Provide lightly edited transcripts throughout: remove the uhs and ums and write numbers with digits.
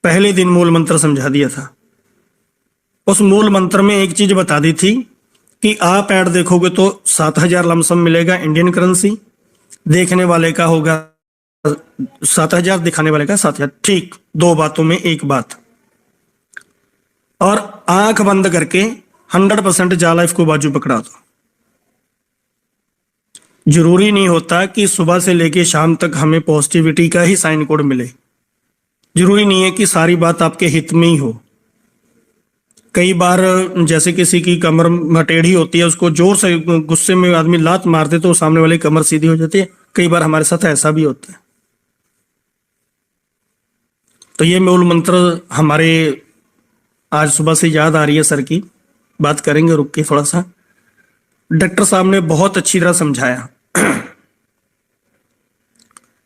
पहले दिन मूल मंत्र समझा दिया था। उस मूल मंत्र में एक चीज बता दी थी कि आप ऐड देखोगे तो 7,000 लमसम मिलेगा इंडियन करेंसी, देखने वाले का होगा 7,000, दिखाने वाले का 7,000। ठीक, दो बातों में एक बात। और आंख बंद करके 100% जा लाइफ को बाजू पकड़ा दो। जरूरी नहीं होता कि सुबह से लेके शाम तक हमें पॉजिटिविटी का ही साइन कोड मिले। जरूरी नहीं है कि सारी बात आपके हित में ही हो। कई बार जैसे किसी की कमर टेढ़ी होती है, उसको जोर से गुस्से में आदमी लात मारते तो सामने वाले की कमर सीधी हो जाती है। कई बार हमारे साथ ऐसा भी होता है। तो ये मूल मंत्र हमारे आज सुबह से याद आ रही है। सर की बात करेंगे रुक के थोड़ा सा। डॉक्टर साहब ने बहुत अच्छी तरह समझाया।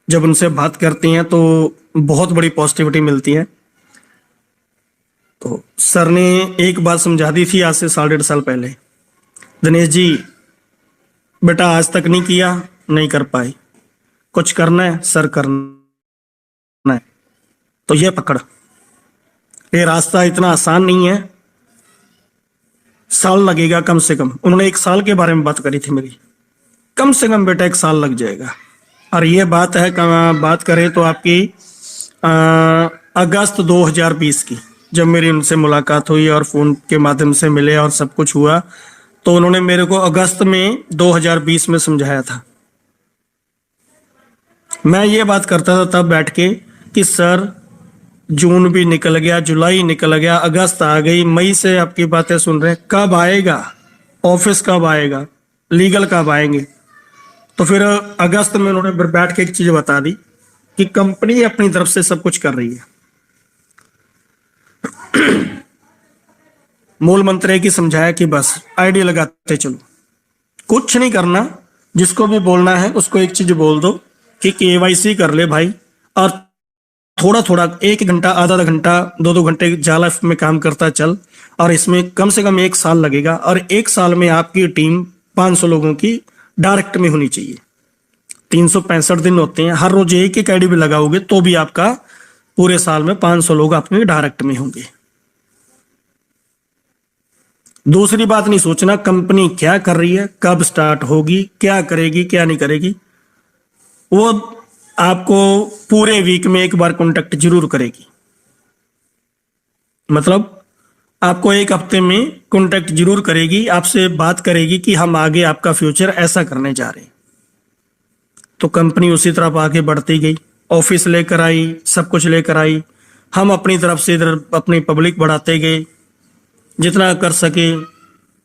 जब उनसे बात करती हैं तो बहुत बड़ी पॉजिटिविटी मिलती है। तो सर ने एक बात समझा दी थी आज से 1.5 साल पहले, दिनेश जी बेटा आज तक नहीं किया, नहीं कर पाए, कुछ करना है सर, करना है तो ये पकड़, ये रास्ता इतना आसान नहीं है, साल लगेगा कम से कम। उन्होंने 1 साल के बारे में बात करी थी मेरी, कम से कम बेटा 1 साल लग जाएगा। और ये बात है, बात करें तो आपकी अगस्त 2020 की, जब मेरी उनसे मुलाकात हुई और फोन के माध्यम से मिले और सब कुछ हुआ, तो उन्होंने मेरे को अगस्त में 2020 में समझाया था। मैं ये बात करता था तब बैठ के कि सर जून भी निकल गया, जुलाई निकल गया, अगस्त आ गई, मई से आपकी बातें सुन रहे हैं, कब आएगा ऑफिस, कब आएगा लीगल, कब आएंगे। तो फिर अगस्त में उन्होंने बैठ के एक चीज बता दी कि कंपनी अपनी तरफ से सब कुछ कर रही है। मूल मंत्र है कि समझाया कि बस आइडिया लगाते चलो, कुछ नहीं करना। जिसको भी बोलना है उसको एक चीज बोल दो कि केवाईसी कर ले भाई, और थोड़ा थोड़ा 1 घंटा, आधा घंटा, 2 घंटे जाला में काम करता चल, और इसमें कम से कम 1 साल लगेगा। और 1 साल में आपकी टीम 500 लोगों की डायरेक्ट में होनी चाहिए। 365 दिन होते हैं, हर रोज एक आईडी भी लगाओगे तो भी आपका पूरे साल में 500 लोग आपके डायरेक्ट में होंगे। दूसरी बात नहीं सोचना कंपनी क्या कर रही है, कब स्टार्ट होगी, क्या करेगी, क्या नहीं करेगी। वो आपको पूरे वीक में एक बार कांटेक्ट जरूर करेगी। मतलब आपको 1 हफ्ते में कांटेक्ट जरूर करेगी, आपसे बात करेगी कि हम आगे आपका फ्यूचर ऐसा करने जा रहे हैं। तो कंपनी उसी तरफ आगे बढ़ती गई, ऑफिस लेकर आई, सब कुछ लेकर आई। हम अपनी तरफ से इधर अपनी पब्लिक बढ़ाते गए, जितना कर सके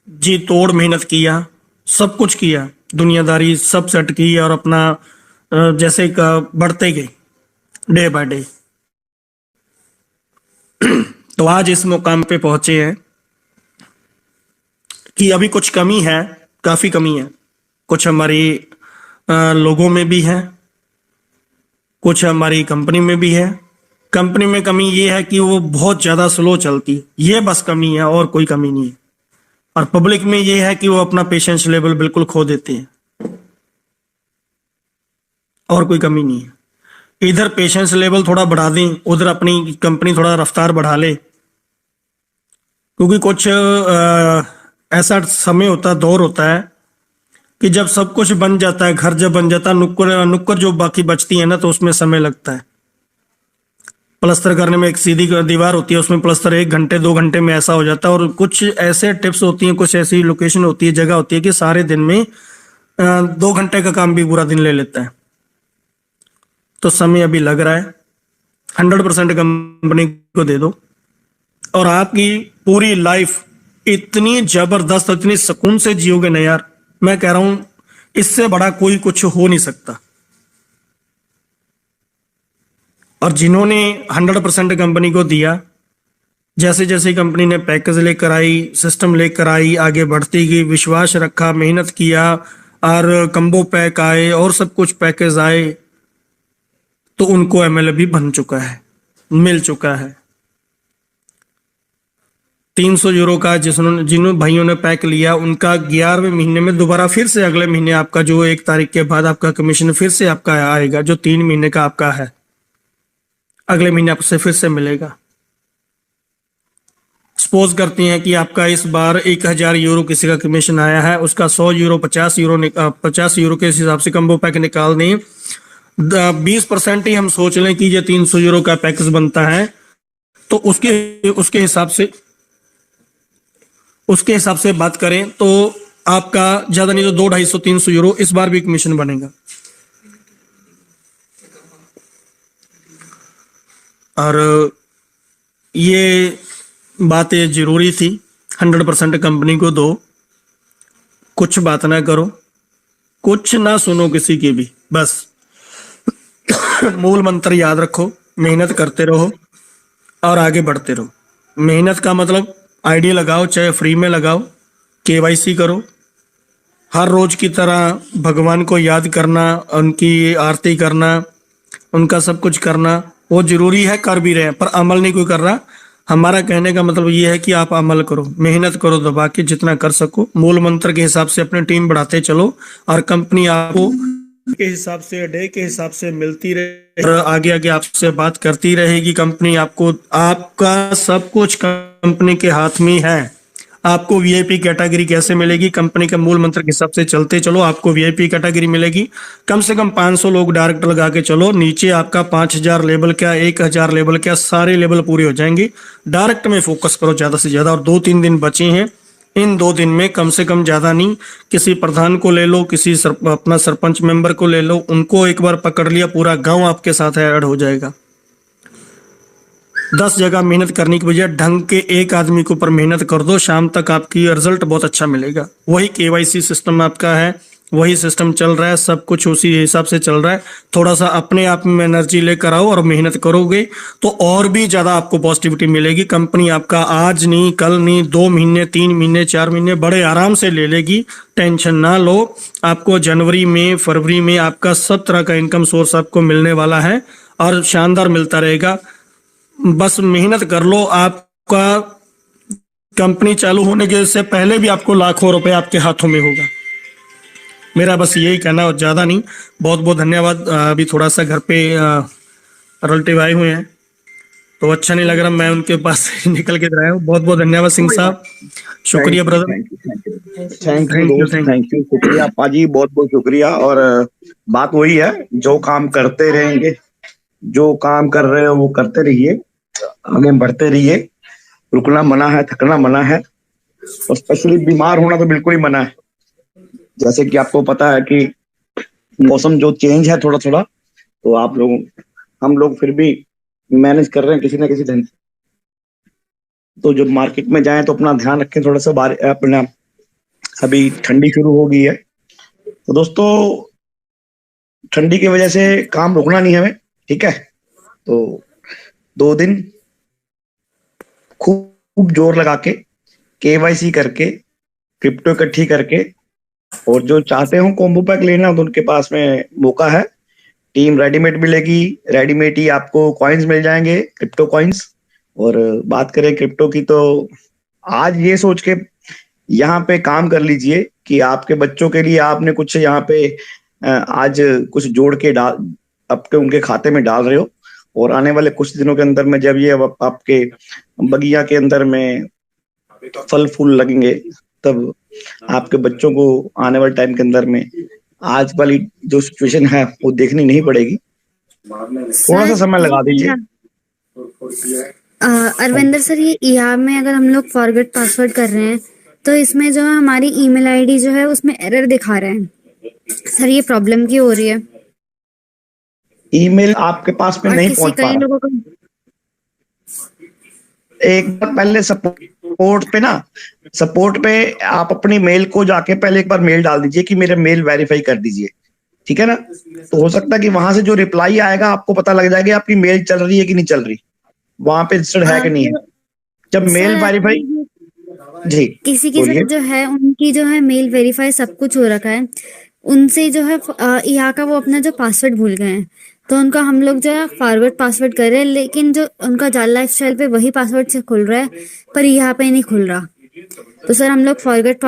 जी तोड़ मेहनत किया, सब कुछ किया, दुनियादारी सब सेट की, और अपना जैसे का बढ़ते गए डे बाय डे। तो आज इस मुकाम पे पहुंचे हैं कि अभी कुछ कमी है, काफी कमी है। कुछ हमारी लोगों में भी है, कुछ हमारी कंपनी में भी है। कंपनी में कमी ये है कि वो बहुत ज्यादा स्लो चलती है, ये बस कमी है, और कोई कमी नहीं है। और पब्लिक में ये है कि वो अपना पेशेंस लेवल बिल्कुल खो देते हैं, और कोई कमी नहीं है। इधर पेशेंस लेवल थोड़ा बढ़ा दें, उधर अपनी कंपनी थोड़ा रफ्तार बढ़ा ले। क्योंकि कुछ ऐसा समय होता, दौर होता है कि जब सब कुछ बन जाता है, घर जब बन जाता है, नुक्कड़ जो बाकी बचती है ना, तो उसमें समय लगता है। प्लस्तर करने में एक सीधी दीवार होती है, उसमें प्लस्तर 1 घंटे 2 घंटे में ऐसा हो जाता है। और कुछ ऐसे टिप्स होती हैं, कुछ ऐसी लोकेशन होती है, जगह होती है कि सारे दिन में 2 घंटे का काम भी पूरा दिन ले लेता है। तो समय अभी लग रहा है, 100% कंपनी को दे दो, और आपकी पूरी लाइफ इतनी जबरदस्त, इतनी सुकून से जियोगे ना यार, मैं कह रहा हूं इससे बड़ा कोई कुछ हो नहीं सकता। और जिन्होंने 100% कंपनी को दिया, जैसे जैसे कंपनी ने पैकेज लेकर आई, सिस्टम लेकर आई, आगे बढ़ती गई, विश्वास रखा, मेहनत किया, और कंबो पैक आए और सब कुछ पैकेज आए, तो उनको एमएलए भी बन चुका है, मिल चुका है। 300 यूरो का जिन्होंने भाइयों ने पैक लिया, उनका 11वें महीने में दोबारा फिर से अगले महीने आपका जो 1 तारीख के बाद आपका कमीशन फिर से आपका आएगा, जो 3 महीने का आपका है, अगले महीने आपसे फिर से मिलेगा। सपोज करते हैं कि आपका इस बार 1,000 यूरो किसी का कमीशन आया है, उसका 100 यूरो 50 यूरो 50 यूरो के हिसाब से कम्बो पैक निकाल दें, 20% ही हम सोच लें कि ये 300 यूरो का पैकेज बनता है, तो उसके हिसाब से बात करें तो आपका ज्यादा नहीं तो 200, 250, 300 यूरो इस बार भी कमीशन बनेगा। और ये बातें जरूरी थी। 100% कंपनी को दो, कुछ बात ना करो, कुछ ना सुनो किसी की भी, बस मूल मंत्र याद रखो, मेहनत करते रहो और आगे बढ़ते रहो। मेहनत का मतलब आईडी लगाओ, चाहे फ्री में लगाओ, केवाईसी करो, हर रोज की तरह भगवान को याद करना, उनकी आरती करना, उनका सब कुछ करना वो जरूरी है, कर भी रहे हैं, पर अमल नहीं कोई कर रहा। हमारा कहने का मतलब ये है कि आप अमल करो, मेहनत करो दबा के जितना कर सको, मूल मंत्र के हिसाब से अपनी टीम बढ़ाते चलो और कंपनी आपको के हिसाब से, डे के हिसाब से मिलती रहे और आगे आगे आपसे बात करती रहेगी। कंपनी आपको, आपका सब कुछ कंपनी के हाथ में है। आपको वीआईपी कैटेगरी कैसे मिलेगी? कंपनी के मूल मंत्र के हिसाब से चलते चलो, आपको वीआईपी कैटेगरी मिलेगी। कम से कम 500 लोग डायरेक्ट लगा के चलो, नीचे आपका 5,000 लेवल क्या, 1,000 लेवल क्या, सारे लेवल पूरे हो जाएंगे। डायरेक्ट में फोकस करो ज्यादा से ज्यादा, और 2-3 दिन बचे हैं, इन 2 दिन में कम से कम ज्यादा नहीं, किसी प्रधान को ले लो, किसी अपना सरपंच मेंबर को ले लो, उनको एक बार पकड़ लिया, पूरा गांव आपके साथ ऐड हो जाएगा। 10 जगह मेहनत करने की बजाय ढंग के एक आदमी के ऊपर मेहनत कर दो, शाम तक आपकी रिजल्ट बहुत अच्छा मिलेगा। वही केवाईसी सिस्टम आपका है, वही सिस्टम चल रहा है, सब कुछ उसी हिसाब से चल रहा है। थोड़ा सा अपने आप में एनर्जी लेकर आओ और मेहनत करोगे तो और भी ज्यादा आपको पॉजिटिविटी मिलेगी। कंपनी आपका आज नहीं, कल नहीं, 2 महीने, 3 महीने, 4 महीने बड़े आराम से ले लेगी। टेंशन ना लो, आपको जनवरी में, फरवरी में आपका सब तरह का इनकम सोर्स आपको मिलने वाला है और शानदार मिलता रहेगा। बस मेहनत कर लो, आपका कंपनी चालू होने के से पहले भी आपको लाखों रुपए आपके हाथों में होगा। मेरा बस यही कहना और ज्यादा नहीं। बहुत बहुत धन्यवाद। अभी थोड़ा सा घर पे रिलेटिव आए हुए हैं तो अच्छा नहीं लग रहा, मैं उनके पास से निकल के आया हूँ। बहुत बहुत धन्यवाद सिंह साहब, शुक्रिया ब्रदर। थैंक यू दोस्त, थैंक यू, शुक्रिया पाजी, बहुत बहुत शुक्रिया। और बात वही है, जो काम करते रहेंगे, जो काम कर रहे हो वो करते रहिए, आगे बढ़ते रहिए। रुकना मना है, थकना मना है, और स्पेशली बीमार होना तो बिल्कुल ही मना है। जैसे कि आपको पता है कि मौसम जो चेंज है थोड़ा थोड़ा, तो हम लोग फिर भी मैनेज कर रहे हैं किसी ना किसी ढंग से। तो जब मार्केट में जाएं तो अपना ध्यान रखें थोड़ा सा। अपना अभी ठंडी शुरू हो गई है, तो दोस्तों ठंडी की वजह से काम रुकना नहीं है हमें, ठीक है? तो 2 दिन खूब जोर लगा के, केवाईसी करके, क्रिप्टो इकट्ठी करके, और जो चाहते हो कॉम्बो पैक लेना तो उनके पास में मौका है। टीम रेडीमेड मिलेगी, रेडीमेड ही आपको कॉइन्स मिल जाएंगे, क्रिप्टो कॉइन्स। और बात करें क्रिप्टो की, तो आज ये सोच के यहाँ पे काम कर लीजिए कि आपके बच्चों के लिए आपने कुछ यहाँ पे आज कुछ जोड़ के आपके उनके खाते में डाल रहे हो, और आने वाले कुछ दिनों के अंदर में जब ये आपके बगिया के अंदर में फल फूल लगेंगे, तब आपके बच्चों को आने वाले टाइम के अंदर में आज वाली जो सिचुएशन है वो देखनी नहीं पड़ेगी। थोड़ा सा समय लगा दीजिए। अरविंदर सर, ये यहाँ में अगर हम लोग फॉरगेट पासवर्ड कर रहे हैं तो इसमें जो है हमारी ईमेल आईडी जो है उसमें एरर दिखा रहे हैं सर, ये प्रॉब्लम क्यों हो रही है? ईमेल आपके पास में नहीं पहुंच पा रहा। एक बार पहले सपोर्ट पे आप अपनी मेल को जाके पहले एक बार मेल डाल दीजिए कि मेरा मेल वेरीफाई कर दीजिए, ठीक है ना? तो हो सकता है कि वहां से जो रिप्लाई आएगा आपको पता लग जाएगा आपकी मेल चल रही है कि नहीं चल रही, वहां पे रजिस्टर्ड है कि नहीं है। जब मेल वेरीफाई, जी किसी की जो है उनकी जो है मेल वेरीफाई सब कुछ हो रखा है, उनसे जो है यहाँ का वो अपना जो पासवर्ड भूल गए हैं, तो उनका हम लोग जो है फॉरवर्ड पासवर्ड कर रहे हैं, लेकिन जो उनका जाल लाइफस्टाइल पे वही पासवर्ड से खुल रहा है पर यहाँ पे नहीं खुल रहा। तो सर हम लोग फॉरवर्ड